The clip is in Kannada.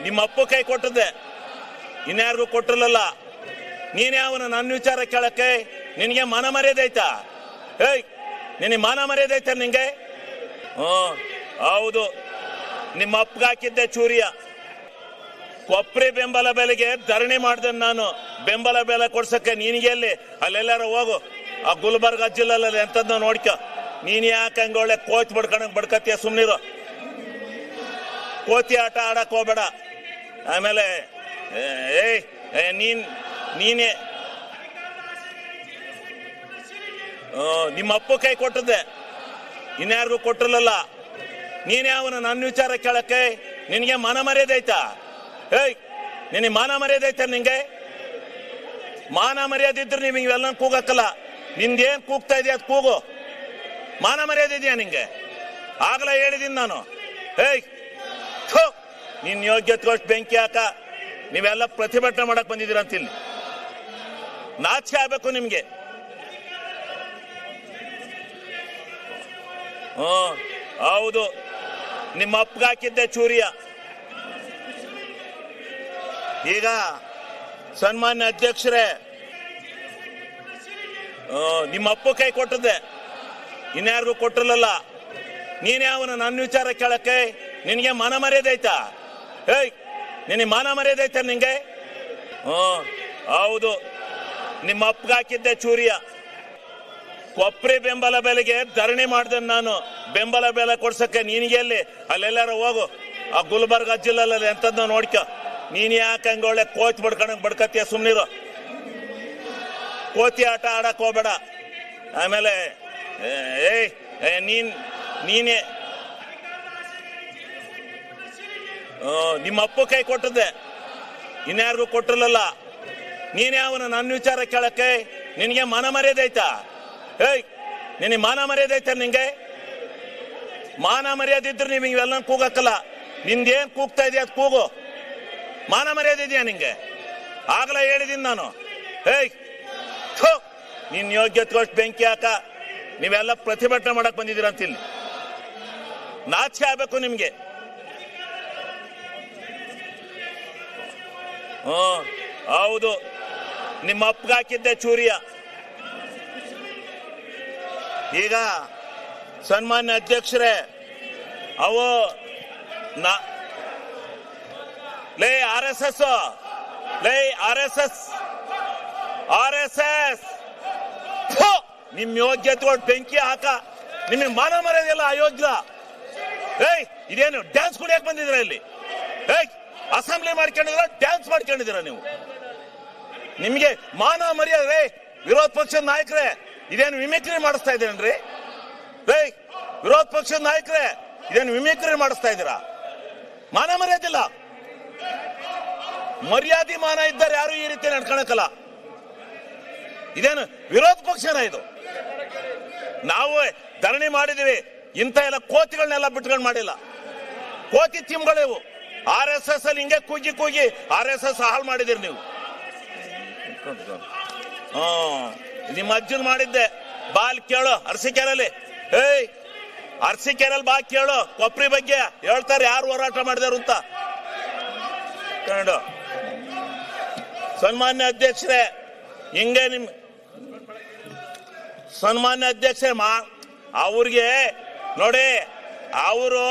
ನಿಮ್ಮ ಅಪ್ಪ ಕೈ ಕೊಟ್ಟದ್ದೆ, ಇನ್ಯಾರಿಗೂ ಕೊಟ್ಟಿರಲಿಲ್ಲ. ನೀನೇ ಅವನು ನನ್ನ ವಿಚಾರ ಕೇಳಕ್ಕೆ ನಿನಗೆ ಮಾನ ಮರ್ಯಾದೆ ಐತಾ? ನಿನಗೆ ಮಾನ ಮರ್ಯಾದೆ ಐತ ನಿಂಗೆ? ಹೌದು, ನಿಮ್ಮ ಅಪ್ಪಗೆ ಹಾಕಿದ್ದೆ ಚೂರಿಯ. ಕೊಪ್ರಿ ಬೆಂಬಲ ಬೆಲೆಗೆ ಧರಣಿ ಮಾಡ್ದೆ ನಾನು. ಬೆಂಬಲ ಬೆಲೆ ಕೊಡ್ಸಕ್ಕೆ ನಿನಗೆ ಎಲ್ಲಿ? ಅಲ್ಲೆಲ್ಲಾರ ಹೋಗು, ಆ ಗುಲ್ಬರ್ಗ ಜಿಲ್ಲೆಲ್ಲ ಎಂತದ್ದು ನೋಡ್ಕೊ. ನೀನ್ ಯಾಕೆ ಹಂಗ ಒಳ್ಳೆ ಕೋಚ್ ಬಡ್ಕತ್ತೀಯ? ಸುಮ್ನಿರು, ಕೋತಿ ಆಟ ಆಡಕ್ ಹೋಗ್ಬೇಡ. ಆಮೇಲೆ ನೀನೇ ನಿಮ್ಮ ಅಪ್ಪ ಕೈ ಕೊಟ್ಟದ್ದೆ, ಇನ್ಯಾರಿಗೂ ಕೊಟ್ಟಿರಲಿಲ್ಲ. ನೀನೇ ಅವನು ನನ್ನ ವಿಚಾರ ಕೇಳಕ್ಕೆ ನಿನಗೆ ಮಾನ ಮರ್ಯಾದೆ ಐತಾ? ನಿನಗೆ ಮಾನ ಮರ್ಯಾದೆ ಐತ ನಿಂಗೆ? ಮಾನ ಮರ್ಯಾದೆ ಇದ್ರೆ ನೀವು ಇವೆಲ್ಲ ಕೂಗಕ್ಕಲ್ಲ. ನಿಂದೇನ್ ಕೂಗ್ತಾ ಇದೆಯಾ ಅದು ಕೂಗು. ಮಾನ ಮರ್ಯಾದೆ ಇದೆಯಾ ನಿಂಗೆ? ಆಗ್ಲೇ ಹೇಳಿದೀನಿ ನಾನು. ನಿನ್ ಯೋಗ್ಯತೆಗೋಷ್ಟು ಬೆಂಕಿ ಹಾಕ. ನೀವೆಲ್ಲ ಪ್ರತಿಭಟನೆ ಮಾಡಕ್ ಬಂದಿದ್ದೀರ ಅಂತ ಇಲ್ಲಿ. ನಾಚಿಕೆ ಆಗ್ಬೇಕು ನಿಮ್ಗೆ. ಹೌದು, ನಿಮ್ಮ ಅಪ್ಪಗೆ ಹಾಕಿದ್ದೆ ಚೂರಿಯ. ಈಗ ಸನ್ಮಾನ್ಯ ಅಧ್ಯಕ್ಷರೇ, ನಿಮ್ಮ ಅಪ್ಪ ಕೈ ಕೊಟ್ಟದ್ದೆ, ಇನ್ಯಾರಿಗೂ ಕೊಟ್ಟಿರಲಿಲ್ಲ. ನೀನೇ ಅವನು ನನ್ನ ವಿಚಾರ ಕೇಳಕ್ಕೆ ನಿನಗೆ ಮಾನ ಮರ್ಯಾದೆ ಐತಾ? ನಿನಗೆ ಮಾನ ಮರ್ಯಾದೆ ಐತ ನಿಂಗೆ? ಹೌದು, ನಿಮ್ಮ ಅಪ್ಪಗೆ ಹಾಕಿದ್ದೆ ಚೂರಿಯ. ಕೊಪ್ರಿ ಬೆಂಬಲ ಬೆಲೆಗೆ ಧರಣಿ ಮಾಡ್ದೆ ನಾನು. ಬೆಂಬಲ ಬೆಲೆ ಕೊಡ್ಸಕ್ಕೆ ನಿನಗೆ ಎಲ್ಲಿ? ಅಲ್ಲೆಲ್ಲಾರ ಹೋಗು, ಆ ಗುಲ್ಬರ್ಗ ಜಿಲ್ಲೆಲ್ಲ ಎಂತದ್ದು ನೋಡ್ಕೊ. ನೀನ್ ಯಾಕೆ ಹಂಗ ಒಳ್ಳೆ ಕೋಚ್ ಬಡ್ಕತ್ತೀಯ? ಸುಮ್ನಿರು, ಕೋತಿ ಆಟ ಆಡಕ್ ಹೋಗ್ಬೇಡ. ಆಮೇಲೆ ನೀನೇ ನಿಮ್ಮ ಅಪ್ಪ ಕೈ ಕೊಟ್ಟದ್ದೆ, ಇನ್ಯಾರಿಗೂ ಕೊಟ್ಟಿರಲಿಲ್ಲ. ನೀನೇ ಅವನು ನನ್ನ ವಿಚಾರ ಕೇಳಕ್ಕೆ ನಿನಗೆ ಮಾನ ಮರ್ಯಾದೆ ಐತಾ? ನಿನಗೆ ಮಾನ ಮರ್ಯಾದೆ ಐತ ನಿಂಗೆ? ಮಾನ ಮರ್ಯಾದೆ ಇದ್ರೆ ನೀವು ಇವೆಲ್ಲ ಕೂಗಕ್ಕಲ್ಲ. ನಿಂದೇನ್ ಕೂಗ್ತಾ ಇದೆಯಾ ಅದು ಕೂಗು. ಮಾನ ಮರ್ಯಾದೆ ಇದೆಯಾ ನಿಂಗೆ? ಆಗ್ಲೇ ಹೇಳಿದೀನಿ ನಾನು. ನಿನ್ ಯೋಗ್ಯತೆಗೋಷ್ಟು ಬೆಂಕಿ ಹಾಕ. ನೀವೆಲ್ಲ ಪ್ರತಿಭಟನೆ ಮಾಡಕ್ ಬಂದಿದ್ದೀರ ಅಂತ ಇಲ್ಲಿ. ನಾಚಿಕೆ ಆಗ್ಬೇಕು ನಿಮ್ಗೆ. ಹೌದು, ನಿಮ್ಮ ಅಪ್ಪಗೆ ಹಾಕಿದ್ದೆ ಚೂರಿಯ. ಈಗ ಸನ್ಮಾನ್ಯ ಅಧ್ಯಕ್ಷರೇ, ಅವು ಲೇ RSS ನಿಮ್ ಯೋಗ್ಯತೆ ಬೆಂಕಿ ಹಾಕ. ನಿಮಗೆ ಮಾನ ಮರ್ಯಾದೆಲ್ಲ ಅಯೋಗ್ಯ. ಇದೇನು ಡ್ಯಾನ್ಸ್ ಕುಡಿಯಕ್ ಬಂದಿದ್ರ ಇಲ್ಲಿ? ಅಸೆಂಬ್ಲಿ ಮಾಡ್ಕೊಂಡಿದ್ರ, ಡ್ಯಾನ್ಸ್ ಮಾಡ್ಕೊಂಡಿದ್ದೀರ ನೀವು? ನಿಮ್ಗೆ ಮಾನ ಮರ್ಯಾದೆ? ವಿರೋಧ ಪಕ್ಷದ ನಾಯಕರೇ, ಇದೇನು ಮಿಮಿಕ್ರಿ ಮಾಡಿಸ್ತಾ ಇದ್ದೀರೇನ್ರಿ? ವಿರೋಧ ಪಕ್ಷದ ನಾಯಕರೇ, ಇದೇನು ಮಿಮಿಕ್ರಿ ಮಾಡಿಸ್ತಾ ಇದ್ದೀರಾ? ಮಾನ ಮರ್ಯಾದಿಲ್ಲ. ಮರ್ಯಾದೆ ಮಾನ ಇದ್ದಾರೆ ಯಾರು ಈ ರೀತಿ ನಡ್ಕೊಳಕಲ್ಲ. ಇದೇನು ವಿರೋಧ ಪಕ್ಷನ ಇದು? ನಾವು ಧರಣಿ ಮಾಡಿದೀವಿ. ಇಂಥ ಎಲ್ಲ ಕೋತಿಗಳನ್ನೆಲ್ಲ ಬಿಟ್ಕೊಂಡು ಮಾಡಿಲ್ಲ. ಕೋತಿ ತಿಮ್ಗಳಿವು. RSS ಅಲ್ಲಿ ಹಿಂಗೆ ಕೂಗಿ RSS ಹಾಳು ಮಾಡಿದಿರಿ ನೀವು. ನಿಮ್ಮ ಅಜ್ಜನ್ ಮಾಡಿದ್ದೆ. ಬಾಲ್ ಕೇಳು ಅರಸೀಕೆರೆಯಲ್ಲಿ. ಅರಸೀಕೆರೆಯಲ್ಲಿ ಬಾ ಕೇಳು, ಕೊಪ್ರಿ ಬಗ್ಗೆ ಹೇಳ್ತಾರೆ ಯಾರು ಹೋರಾಟ ಮಾಡಿದಾರು ಅಂತ. ಸನ್ಮಾನ್ಯ ಅಧ್ಯಕ್ಷರೇ, ಹಿಂಗೆ ನಿಮ್ ಸನ್ಮಾನ್ಯ ಅಧ್ಯಕ್ಷರೇ ಅವ್ರಿಗೆ ನೋಡಿ, ಅವರು